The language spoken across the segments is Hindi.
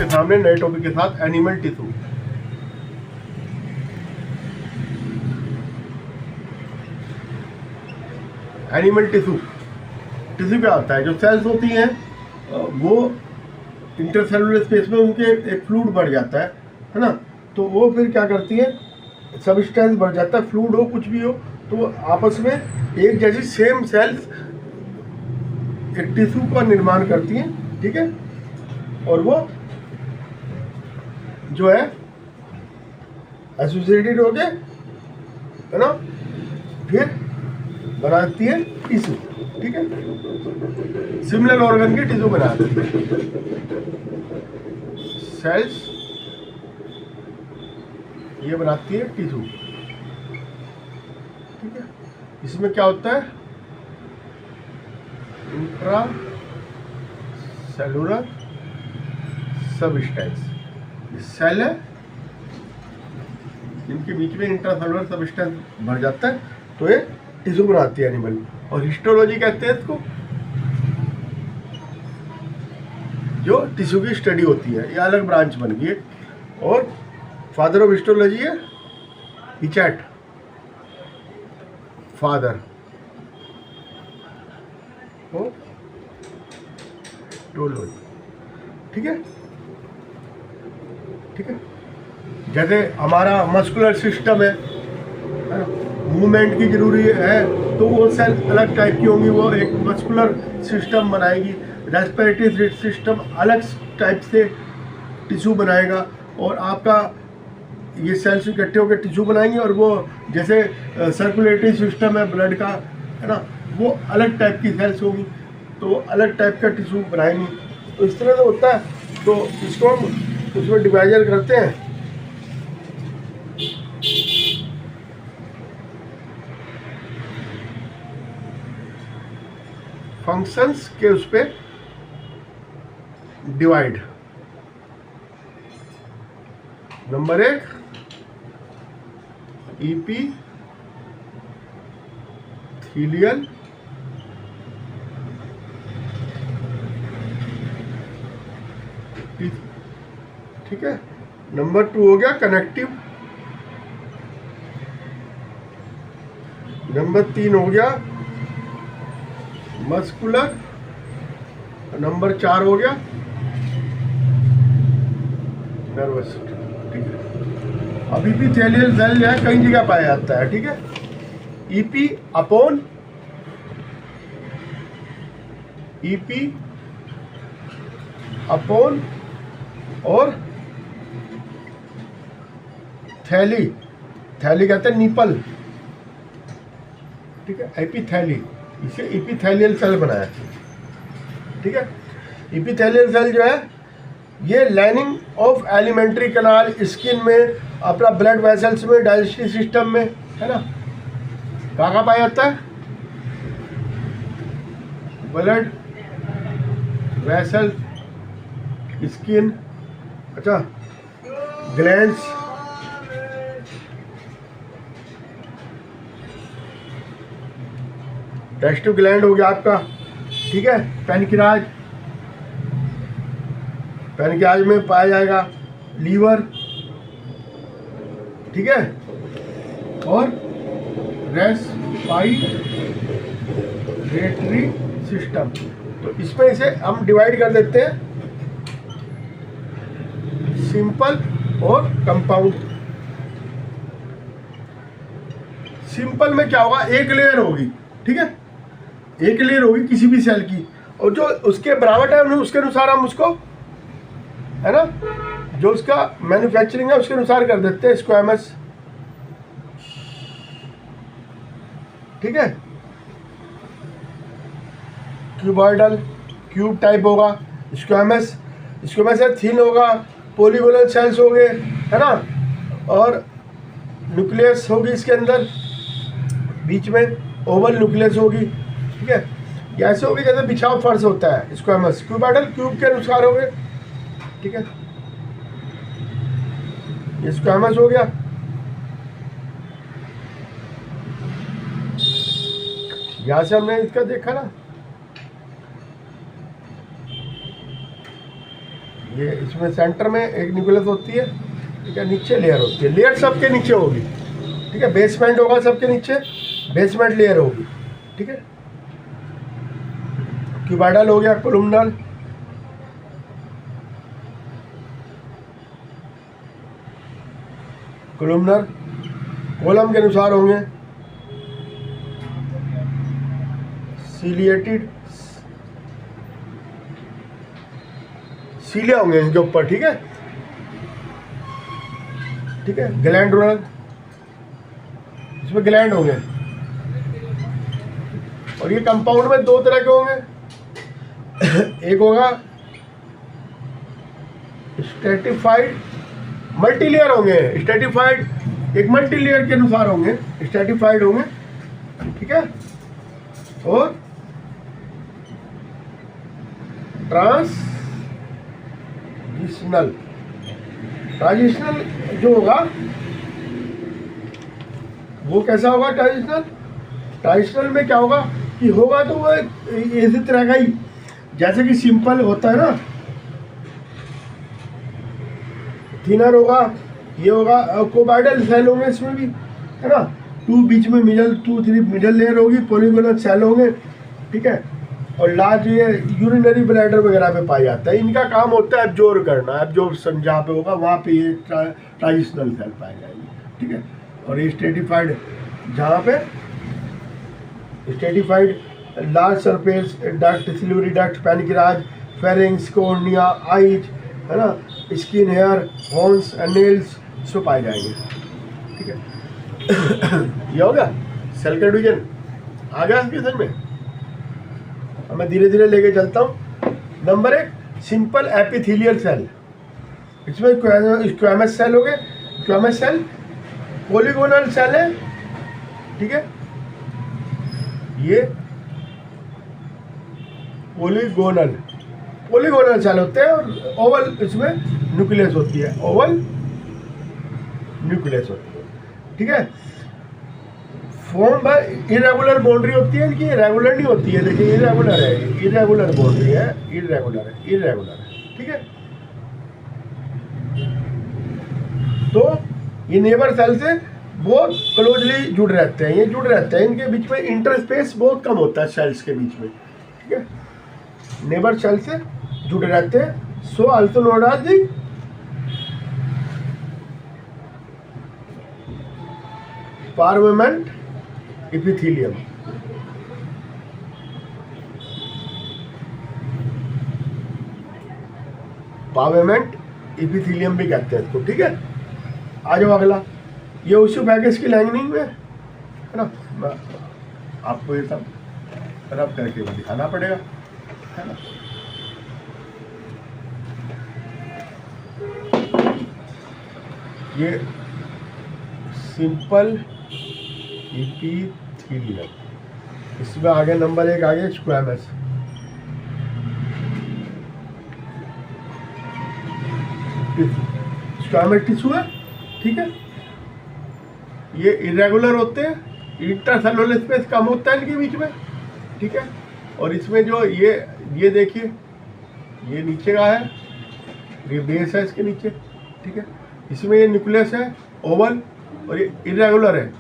आपके सामने नए टॉपिक के साथ animal tissue. Animal tissue, tissue क्या होता है? जो सेल्स होती हैं वो इंटरसेलुलर स्पेस में उनके एक फ्लूइड बढ़ जाता है ना, तो वो फिर क्या करती है, सबस्टेंस बढ़ जाता है, फ्लूइड हो कुछ भी हो, तो वो आपस में एक जैसी सेम सेल्स एक टिश्यू का निर्माण करती हैं, ठीक है, और वो जो है एसोसिएटेड हो गए, है ना, फिर बनाती है टिश्यू, ठीक है, सिमिलर ऑर्गन की टिश्यू बनाती है सेल्स, ये बनाती है टिश्यू, ठीक है। इसमें क्या होता है, इंट्रा सेलुलर सबस्टेंस, सेल है इनके बीच में इंट्रासेलुलर सबस्टेंस भर जाता है, तो ये टिश्यू बनाती है एनिमल। और हिस्टोलॉजी कहते हैं इसको, जो टिश्यू की स्टडी होती है, ये अलग ब्रांच बन गई है। और फादर ऑफ हिस्टोलॉजी है इचैट, फादर ऑफ हिस्टोलॉजी, ठीक है, ठीक है। जैसे हमारा मस्कुलर सिस्टम है ना, मूवमेंट की जरूरी है, तो वो सेल अलग टाइप की होंगी, वो एक मस्कुलर सिस्टम बनाएगी। रेस्पिरेटरी सिस्टम अलग टाइप से टिश्यू बनाएगा, और आपका ये सेल्स इकट्ठे होकर टिश्यू बनाएंगे, और वो जैसे सर्कुलेटरी सिस्टम है ब्लड का, है ना, वो अलग टाइप की सेल्स होंगी, तो अलग टाइप का टिश्यू बनाएंगी। तो इस तरह से होता है, तो इसको हम उसमें डिवाइजर करते हैं। फंक्शंस के उस पे डिवाइड। नंबर 1 इपीथीलियल, ठीक है। नंबर 2 हो गया कनेक्टिव, नंबर 3 हो गया मस्कुलर, नंबर 4 हो गया नर्वस, ठीक है। अब इपीथेलियल सेल जो है कई जगह पाया जाता है, ठीक है। ईपी अपॉन ईपी अपॉन और थैली, थैली कहते हैं निपल, ठीक है, एपीथैली, इसे इपीथेलियल सेल बनाया, ठीक है। इपीथेलियल सेल जो है ये lining of alimentary canal, skin में, अपना ब्लड वेसल्स में, डाइजेस्टिव सिस्टम में, है ना, कहाँ पाया जाता है, ब्लड वेसल, स्किन, अच्छा, ग्लैंड्स, डाइजेस्टिव ग्लैंड हो गया आपका, ठीक है, पैनक्रियाज, पैनक्रियाज में पाया जाएगा लीवर, ठीक है, और रेस्पिरेटरी सिस्टम। तो इसमें इसे हम डिवाइड कर देते हैं सिंपल और कंपाउंड। सिंपल में क्या होगा, एक लेयर होगी, ठीक है, एक लेयर होगी किसी भी सेल की, और जो उसके बराबर है उसके अनुसार हम उसको, है ना, जो उसका मैन्युफैक्चरिंग है उसके अनुसार कर देते हैं स्क्वैमस, ठीक है, क्यूबॉइडल, क्यूब टाइप होगा, स्क्वैमस, स्क्वैमस है थिन होगा, पॉलीगोनल सेल्स हो गए, है ना, और न्यूक्लियस होगी इसके अंदर, बीच में ओवल न्यूक्लियस होगी, ठीक है। ऐसे होगी जैसे बिछाव फर्श होता है, स्क्वैमस, क्यूबॉइडल क्यूब के अनुसार हो गए, ठीक है, ये स्क्वैमस हो गया। यहां से हमने इसका देखा ना, ये इसमें सेंटर में एक न्यूक्लियस होती है, ठीक है, नीचे लेयर होती है, लेयर सबके नीचे होगी, ठीक है, बेसमेंट होगा सबके नीचे, बेसमेंट लेयर होगी, ठीक है। क्यूबाइडल हो गया, कोलुमनल, कोलुमनर कॉलम के अनुसार होंगे, सीलिएटेड सीलिया होंगे इनके ऊपर, ठीक है, ठीक है। ग्लैंडुलर, इसमें ग्लैंड होंगे, और ये कंपाउंड में दो तरह के होंगे, एक होगा स्ट्रेटिफाइड, मल्टीलेयर होंगे, स्ट्रेटिफाइड एक मल्टीलेयर के अनुसार होंगे, स्ट्रेटिफाइड होंगे, ठीक है, और ट्रांजिशनल, ट्रांजिशनल जो होगा वो कैसा होगा, ट्रांजिशनल, ट्रांजिशनल में क्या होगा कि होगा तो वो इसी तरह का ही, जैसे कि सिंपल होता है ना, थिनर होगा, ये होगा, कोबाइडल सेल होंगे इसमें भी, है ना, टू बीच में मिडल, 2-3 मिडल लेयर होगी, पॉलीगोनल सेल होंगे, ठीक है, और लार्ज ये यूरिनरी ब्लैडर वगैरह में पाया जाता है। इनका काम होता है एब्जॉर्ब करना, एब्जॉर्प्शन जहाँ पे होगा वहाँ पे ये ट्रांजिशनल सेल पाए जाएंगे, ठीक है। और ये स्ट्रेटिफाइड, जहाँ पे stratified large surface duct, salivary duct, pancreas, pharynx, cornea, eyes, है ना, skin, hair, horns and nails, इसमें पाए जाएंगे, ठीक है। ये हो गया सेल का डिवीजन, आ गया आपके समझ में। अब मैं धीरे धीरे लेके चलता हूँ। नंबर 1, सिंपल एपिथेलियल सेल, इसमें स्क्वैमस सेल हो गए, स्क्वैमस सेल पॉलीगोनल सेल है, ठीक है, ये पॉलीगोनल सेल होते हैं, और ओवल इसमें न्यूक्लियस होती है, ओवल न्यूक्लियस होती है, ठीक है। फॉर्म बाय इरेगुलर बाउंड्री होती है इनकी, रेगुलर नहीं होती है, देखिए इरेगुलर है, इरेगुलर बाउंड्री है, इरेगुलर है, ठीक है। तो ये नेबर सेल से बहुत क्लोजली जुड़ रहते हैं, ये जुड़ रहते हैं, इनके बीच में इंटरस्पेस बहुत कम होता है सेल्स के बीच में, ठीक है, नेबर सेल से जुड़े रहते हैं। So also known as the pavement epithelium, pavement epithelium भी कहते हैं इसको, ठीक है। आ जाओ अगला, ये ओसियोफेगस की लाइनिंग में, है ना, आपको ये सब रब करके दिखाना पड़ेगा, है ना। ये सिंपल एपिथेलियम, इसमें आगे नंबर 1 आगे स्क्वैमस, स्क्वैमस टिश्यू है, ठीक है। ये इरेगुलर होते हैं, इंटरसेलुलर स्पेस कम होता है इनके बीच में, ठीक है। और इसमें जो ये देखिए, ये नीचे का है, ये बेस है इसके नीचे, ठीक है। इसमें ये न्यूक्लियस है ओवल, और ये इरेगुलर है,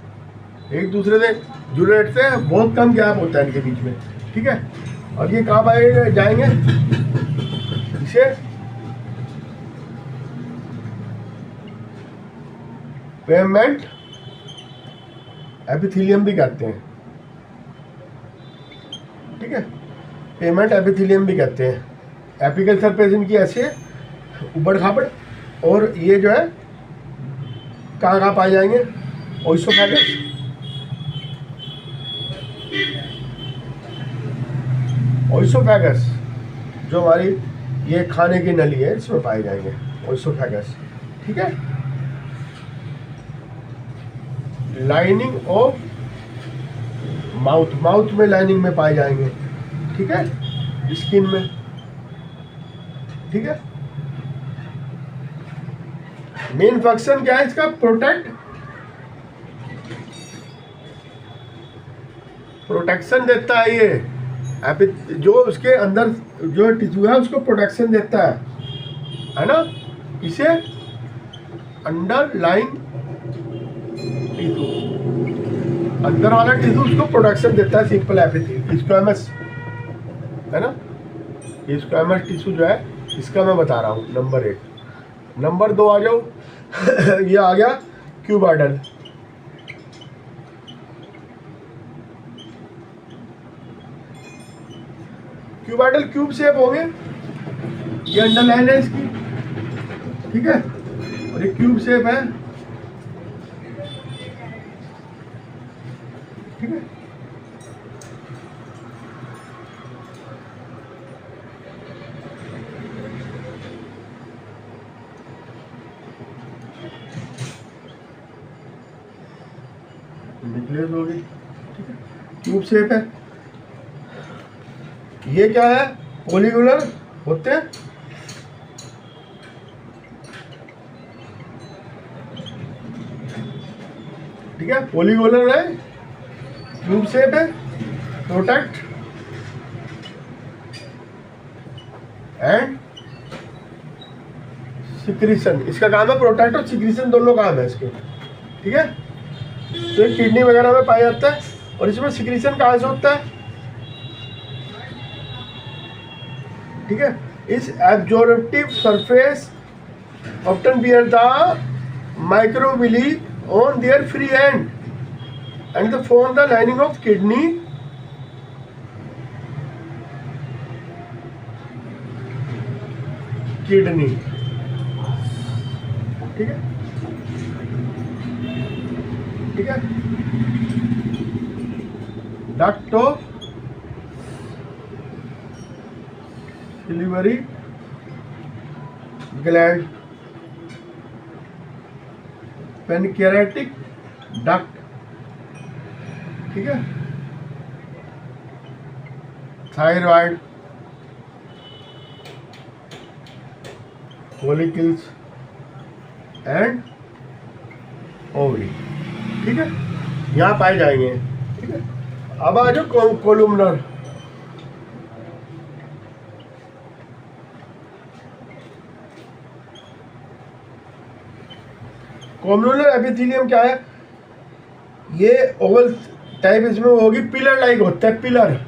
एक दूसरे से जुड़े रहते हैं, बहुत कम गैप होता है इनके बीच में, ठीक है। और ये कहाँ पाए जाएंगे, इसे पेमेंट एपिथेलियम भी कहते हैं, ठीक है, पेमेंट एपिथेलियम भी कहते हैं। एपिकल सरफेस इनकी ऐसी है, उबड़ खाबड़, और ये जो है कहाँ पाए जाएंगे, ओइसोफेगस, ओइसोफेगस जो हमारी ये खाने की नली है, इसमें पाए जाएंगे ओइसोफेगस, ठीक है। लाइनिंग ऑफ माउथ, माउथ में लाइनिंग में पाए जाएंगे, ठीक है, स्किन में, ठीक है। मेन फंक्शन क्या है इसका, प्रोटेक्शन देता है ये, जो उसके अंदर जो टिश्यू है उसको प्रोटेक्शन देता है, है ना, इसे अंडरलाइंग टिश्यू, अंदर वाला टिश्यू उसको प्रोडक्शन देता है सिंपल एपिथेलियम स्क्वैमस, है ना। ये स्क्वैमस टिश्यू जो है इसका मैं बता रहा हूँ नंबर 1। नंबर 2 आ जाओ ये आ गया क्यूबॉइडल। क्यूबॉइडल क्यूब शेप होंगे, ये अंडरलाइन है इसकी, ठीक है, और ये क्यूब शेप है, ठीक है। न्यूक्लियस हो गई, ठीक है, क्यूब शेप है। ये क्या है, पॉलीगोनल होते हैं, ठीक है, पॉलीगोनल है, क्यूब शेप है, प्रोटेक्ट एंड सिक्रीशन, इसका काम है प्रोटेक्ट और सिक्रीशन दोनों काम है इसके, ठीक है। तो ये किडनी वगैरह में पाया जाता है, और इसमें सिक्रीशन कहाँ से होता है, ठीक है। इस absorptive surface often bear the microvilli on their free end and the form the lining of kidney, kidney, ठीक है, ठीक है। Duct of salivary gland, pancreatic duct, ठीक है, थायराइड, फॉलिकल्स एंड ओवरी, ठीक है, यहाँ पाए जाएंगे, ठीक है। अब आ जाओ कोलुमनर। कोलुमनर एपिथेलियम क्या है, ये ओवल टाइप इसमें होगी, पिलर लाइक होता है, पिलर,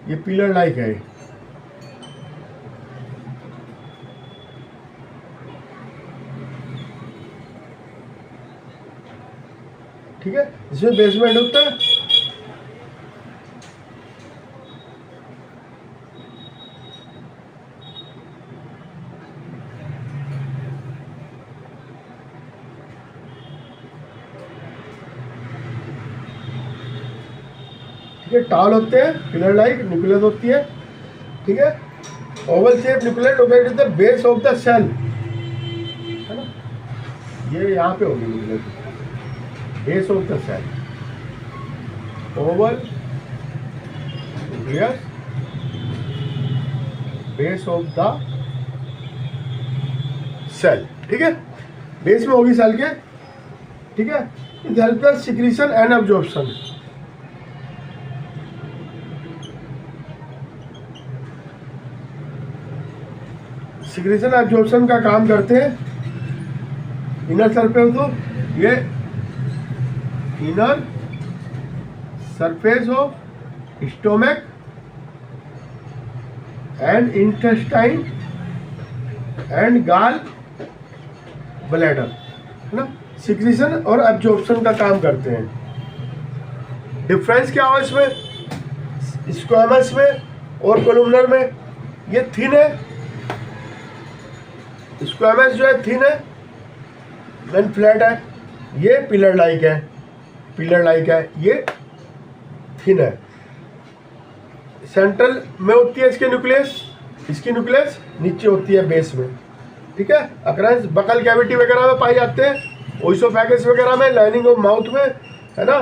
ये पिलर लाइक है, ठीक है, इसमें बेसमेंट होता है, ठीक है, टाल होते हैं, पिलर लाइक, न्यूक्लियस होती है, ठीक है, oval shape nucleus located at the base of the cell, है ना, ये यहाँ पे होगी nucleus, base of the cell, oval nucleus, base of the cell, ठीक है, बेस में होगी सेल के, ठीक है। It helps secretion and absorption, secretion absorption का काम करते हैं। इनर सरफेस, तो ये inner surface of stomach and intestine and gall bladder, है ना, सिक्रीशन और एब्जॉर्प्शन का काम करते हैं। डिफरेंस क्या हो इसमें, स्क्वैमस में और कोलुमनर में, ये थिन है, स्क्वैमस जो है थिन है, देन फ्लैट है, ये पिलर लाइक है, पिलर लाइक है, ये थिन है। सेंट्रल में होती है इसके न्यूक्लियस, इसकी न्यूक्लियस नीचे होती है बेस में, ठीक है। अक्रेंस बकल कैविटी वगैरह में पाए जाते हैं, ओइसोफेगस वगैरह में, लाइनिंग ऑफ माउथ में, है ना।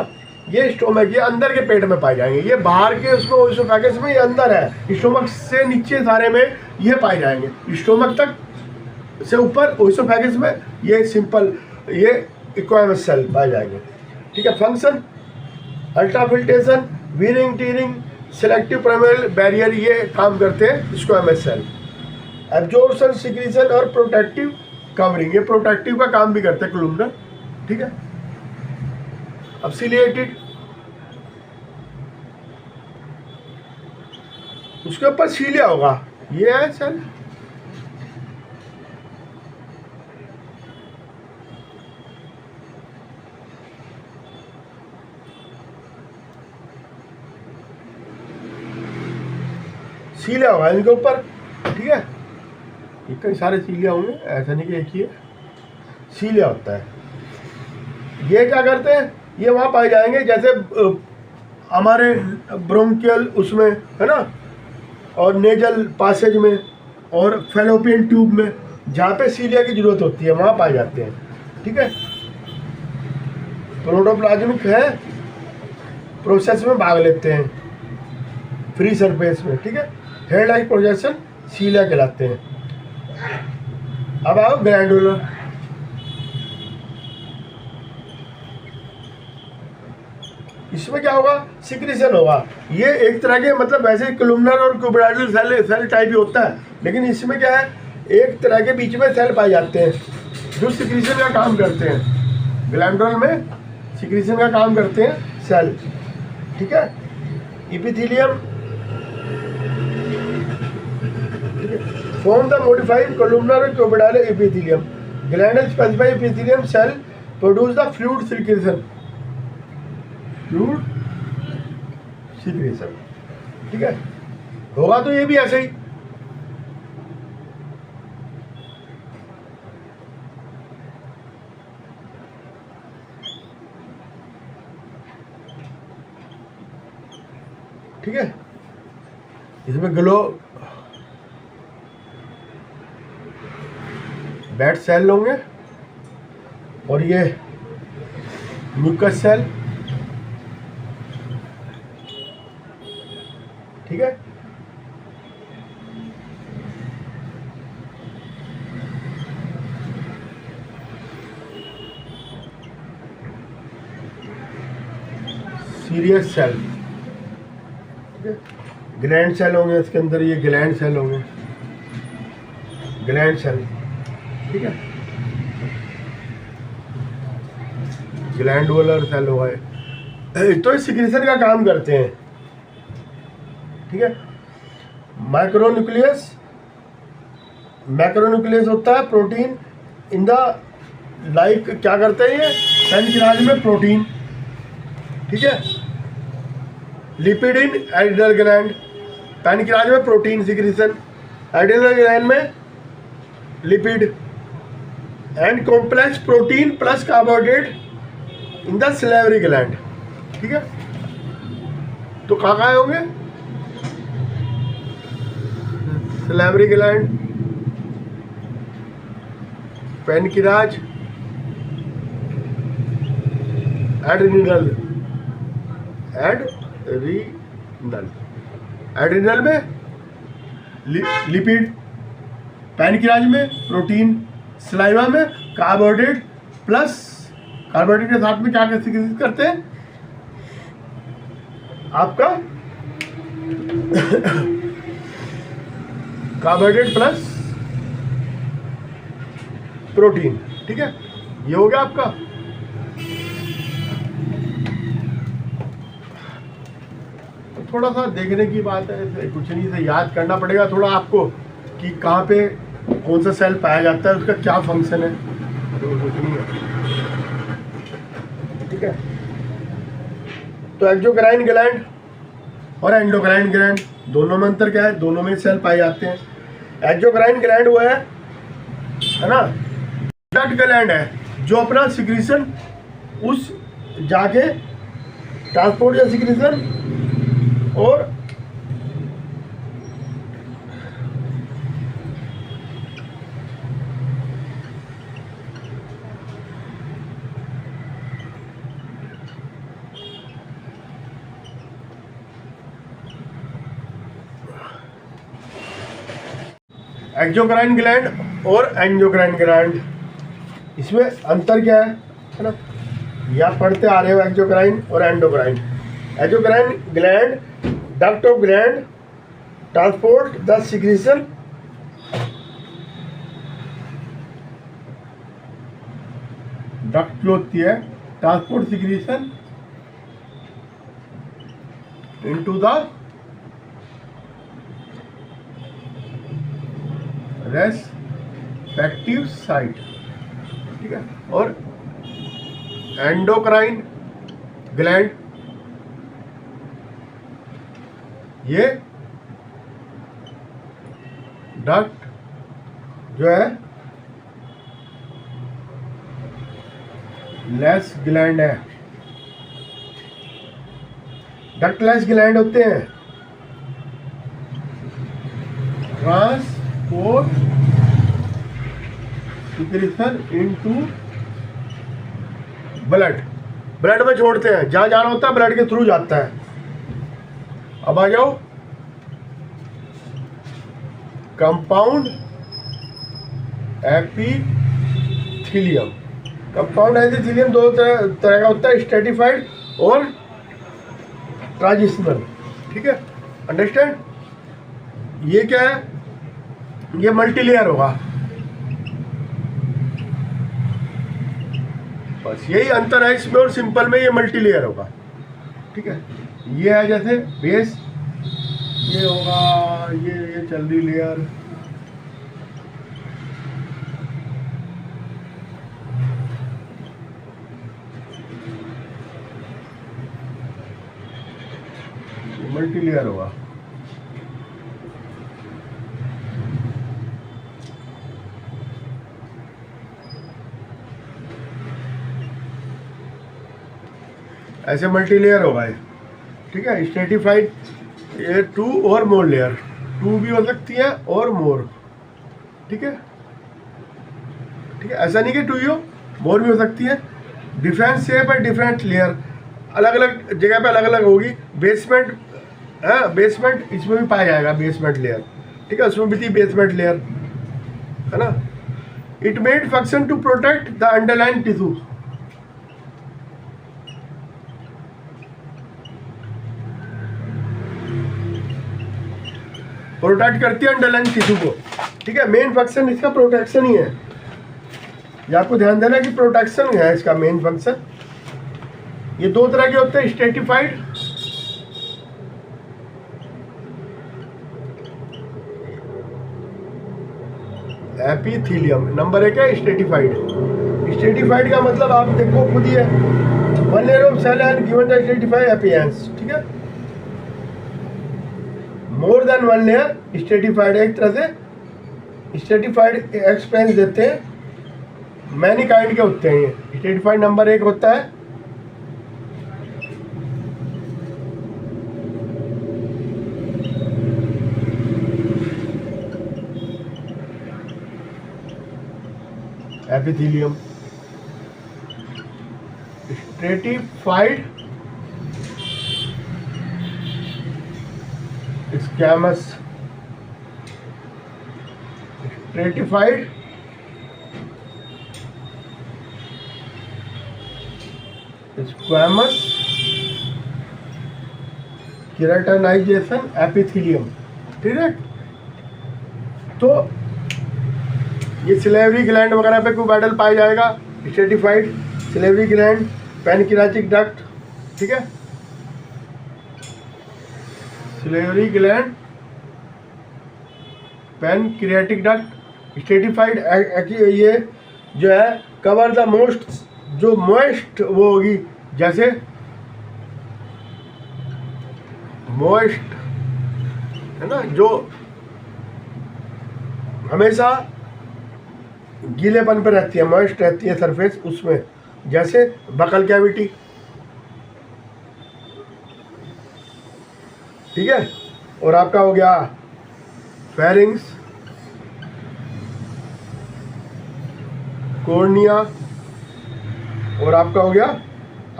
ये स्टोमक, ये अंदर के पेट में पाए जाएंगे, ये बाहर के उसमें ओइसोफेगस में, ये अंदर है, स्टोमक से नीचे सारे में ये पाए जाएंगे, स्टोमक तक से ऊपर ओइसोफेगस में ये सिंपल, ये इक्वामस सेल पाए जाएंगे, ठीक है। Function ultrafiltration, veering tearing, selective primary barrier ये काम करते हैं स्क्वैमस सेल। एब्जॉर्प्शन, सिक्रीशन और प्रोटेक्टिव कवरिंग, ये प्रोटेक्टिव का काम भी करते हैं कोलुमनर। ठीक है, अब सिलिएटेड, उसके ऊपर सीलिया होगा, ये है सेल। सीलिया होगा इनके ऊपर। ठीक है, ये कई सारे सीलिया होंगे, ऐसा नहीं कि एक ही है। सीलिया होता है, ये क्या करते हैं, ये वहाँ पाए जाएंगे जैसे हमारे ब्रोंकियल उसमें है ना, और नेजल पासेज में और फेलोपियन ट्यूब में, जहाँ पे सीलिया की जरूरत होती है वहाँ पाए जाते हैं। ठीक है, प्रोटोप्लाज्मिक है, प्रोसेस में भाग लेते हैं फ्री सरफेस में। ठीक है, हेड लाइक प्रोजेक्शन सीलिया कहलाते हैं। अब आओ ग्लैंडुलर। इसमें क्या होगा, सिक्रीशन होगा। ये एक तरह के मतलब वैसे कोलुमनर और क्यूबोइडल सेल टाइप ही होता है, लेकिन इसमें क्या है, एक तरह के बीच में सेल पाए जाते हैं जो सिक्रीशन का काम करते हैं। ग्लैंडुलर में सिक्रीशन का काम करते हैं सेल। ठीक है, epithelium form the modified columnar and cuboidal epithelium. Glandular specified epithelium cell produce the fluid secretion. Fluid secretion. ठीक है, होगा तो ये भी ऐसे ही। ठीक है, इसमें ग्लो बैट सेल होंगे और ये म्यूकस सेल। ठीक है, सीरियस सेल। ठीक है, ग्लैंड सेल होंगे इसके अंदर, ये ग्लैंड सेल होंगे, ग्लैंड सेल। ठीक है, ग्लैंडुलर सेल हुआ है, तो इस सिक्रीशन का काम करते हैं। ठीक है, मैक्रोन्यूक्लियस, मैक्रोन्यूक्लियस होता है प्रोटीन इन द लाइक, क्या करते हैं ये पैनक्रियाज में प्रोटीन। ठीक है, लिपिड इन एड्रिनल ग्लैंड, पैनक्रियाज में प्रोटीन सिक्रीशन, एड्रिनल ग्लैंड में lipid and complex protein plus carbohydrate in the salivary gland. ठीक है, तो कहाँ होंगे, salivary gland, pancreas, adrenal, adrenal में लिपिड, पैनक्रियाज में प्रोटीन, सलाइवा में कार्बोहाइड्रेट, प्लस कार्बोहाइड्रेट के साथ में क्या सिक्रीट करते हैं आपका कार्बोहाइड्रेट प्लस प्रोटीन। ठीक है, ये हो गया आपका। तो थोड़ा सा देखने की बात है, कुछ नहीं से याद करना पड़ेगा थोड़ा आपको कि कहाँ पे कौन सा सेल पाया जाता है, उसका क्या फंक्शन है, तो कुछ नहीं है। ठीक है, तो एक्सोक्राइन ग्लैंड और एंडोक्राइन ग्लैंड दोनों में अंतर क्या है, दोनों में सेल पाए जाते हैं। एक्सोक्राइन ग्लैंड वो है ना, डक्ट ग्लैंड है जो अपना सिक्रीशन उस जाके ट्रांसपोर्ट या सिक्रीशन और एक्सोक्राइन ग्लैंड और एंडोक्राइन ग्लैंड, इसमें अंतर क्या है ना, या पढ़ते आ रहे हो एक्सोक्राइन और endocrine. Exocrine gland duct of gland transport the secretion duct जो होती है transport secretion into the respective site, ठीक है। और एंडोक्राइन ग्लैंड ये डक्ट जो है लेस ग्लैंड है, डक्टलेस ग्लैंड होते हैं। Transport secretion into blood, blood में छोड़ते हैं, जहां जाना होता है ब्लड के थ्रू जाता है। अब आ जाओ कंपाउंड एपिथेलियम। कंपाउंड एपिथेलियम दो तरह का होता है, स्ट्रेटिफाइड और ट्रांजिशनल, ठीक है। अंडरस्टैंड? ये क्या है? ये मल्टीलेयर होगा, बस यही अंतर है इसमें और सिंपल में। ये मल्टीलेयर होगा, ठीक है। ये है जैसे बेस, ये होगा ये चल रही लेयर, मल्टीलेयर होगा। ऐसे मल्टीलेयर होगा ये, ठीक है। स्ट्रेटिफाइड ये 2 और मोर लेयर, 2 भी हो सकती है और मोर, ठीक है, ठीक है। ऐसा नहीं कि 2 ही हो, मोर भी हो सकती है। डिफरेंट शेप है, डिफरेंट लेयर, अलग अलग जगह पे अलग अलग होगी। बेसमेंट है, बेसमेंट इसमें भी पाया जाएगा, बेसमेंट लेयर, ठीक है। उसमें भी थी बेसमेंट लेयर, है ना। It made function to protect the underline tissue, protect करती है अंडरलाइन टिश्यू को, ठीक है। मेन फंक्शन इसका प्रोटेक्शन ही है, ये आपको ध्यान देना कि प्रोटेक्शन है इसका मेन फंक्शन। ये 2 तरह के होते हैं, स्ट्रेटिफाइड एपिथेलियम। नंबर 1 है स्ट्रेटिफाइड। स्ट्रेटिफाइड का मतलब आप देखो खुद ही है, 1 layer of cell and given the stratified appearance, ठीक है। मोर देन 1 लेयर स्ट्रेटिफाइड, एक तरह से स्ट्रेटिफाइड एक्सपेंस देते हैं। मैनी काइंड के होते हैं ये। स्ट्रेटिफाइड नंबर 1 होता है epithelium. Stratified squamous, stratified squamous keratinization epithelium, ठीक है। तो ये सिलेवरी ग्लैंड वगैरह पे कोई बैटल पाया जाएगा। Stratified salivary gland, pancreatic duct, ठीक है। Salivary gland, pancreatic duct, stratified ये जो है कवर द मोस्ट, जो मोस्ट वो होगी, जैसे मोस्ट है ना, जो हमेशा गीलेपन पे रहती है, मॉइस्ट रहती है सरफेस, उसमें जैसे बकल कैविटी, ठीक है। और आपका हो गया फेरिंग्स, कॉर्निया, और आपका हो गया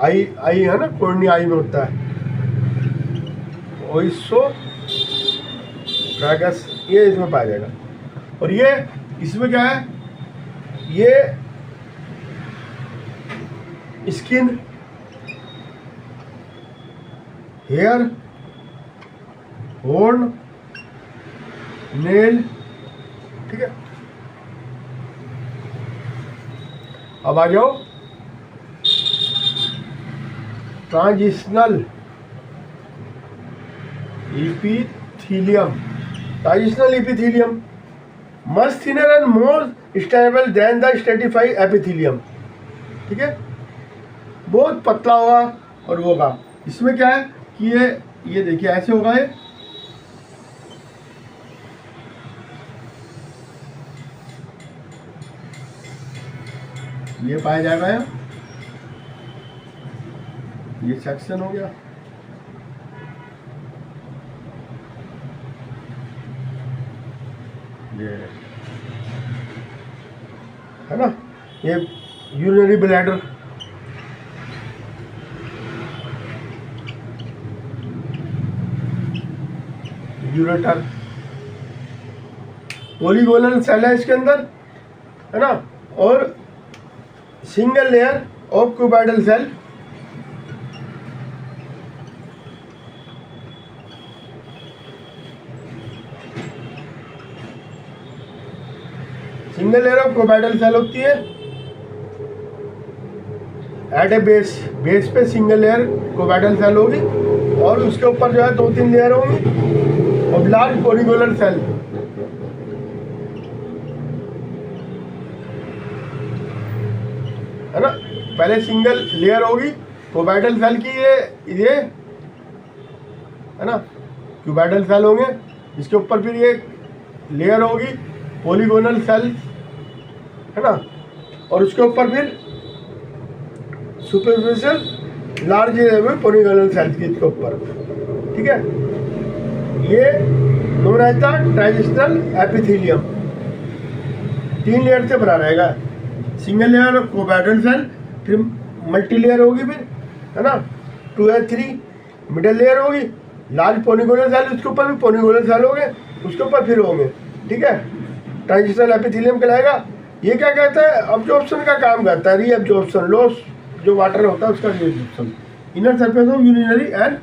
आई, आई है ना, कॉर्निया आई में होता है। ओइसो ट्रैगस, ये इसमें पाया जाएगा। और ये इसमें क्या है, ये स्किन, हेयर हॉर्न नेल, ठीक है। अब आ जाओ transitional epithelium. Transitional epithelium much thinner and more stable then the stratified epithelium, ठीक है। बहुत पतला होगा और वो होगा। इसमें क्या है कि ये देखिए ऐसे होगा, ये पाया जाएगा ये सेक्शन हो गया, ये है ना, ये urinary bladder, ureter, polygonal cell है इसके अंदर, है ना, और single layer of cuboidal cell, single layer of cuboidal cell होती है एट ए बेस पे सिंगल लेयर क्यूबाइडल सेल होगी और उसके ऊपर जो है 2-3 लेयर होंगी और लार्ज पॉलीगोनल सेल, है ना। पहले सिंगल लेयर होगी क्यूबाइडल सेल की, ये है ना, क्यूबाइडल सेल होंगे, इसके ऊपर फिर ये लेयर होगी पॉलीगोनल सेल, है ना, और उसके ऊपर फिर सुपरफिशियल लार्ज पॉलीगोनल सेल की इसके ऊपर, ठीक है। ये known as the transitional epithelium 3 layer से बना रहेगा। Single layer of cuboidal cell, फिर मल्टी लेयर होगी, फिर है ना 2 या 3 मिडल लेयर होगी, लार्ज पॉलीगोनल सेल, उसके ऊपर भी पॉलीगोनल सेल होंगे, उसके ऊपर फिर होंगे, ठीक है। ट्रांजिशनल एपिथेलियम कहलाएगा। ये क्या कहता है, अब्जॉर्प्शन का काम करता है, रीअब्जॉर्प्शन, लॉस जो वाटर होता है उसका reabsorption inner surface of urinary and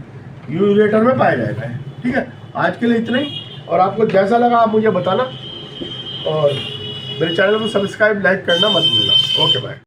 ureter में पाया जाता है, ठीक है। आज के लिए इतना ही, और आपको जैसा लगा आप मुझे बताना, और मेरे चैनल को सब्सक्राइब लाइक करना मत भूलना। Okay bye.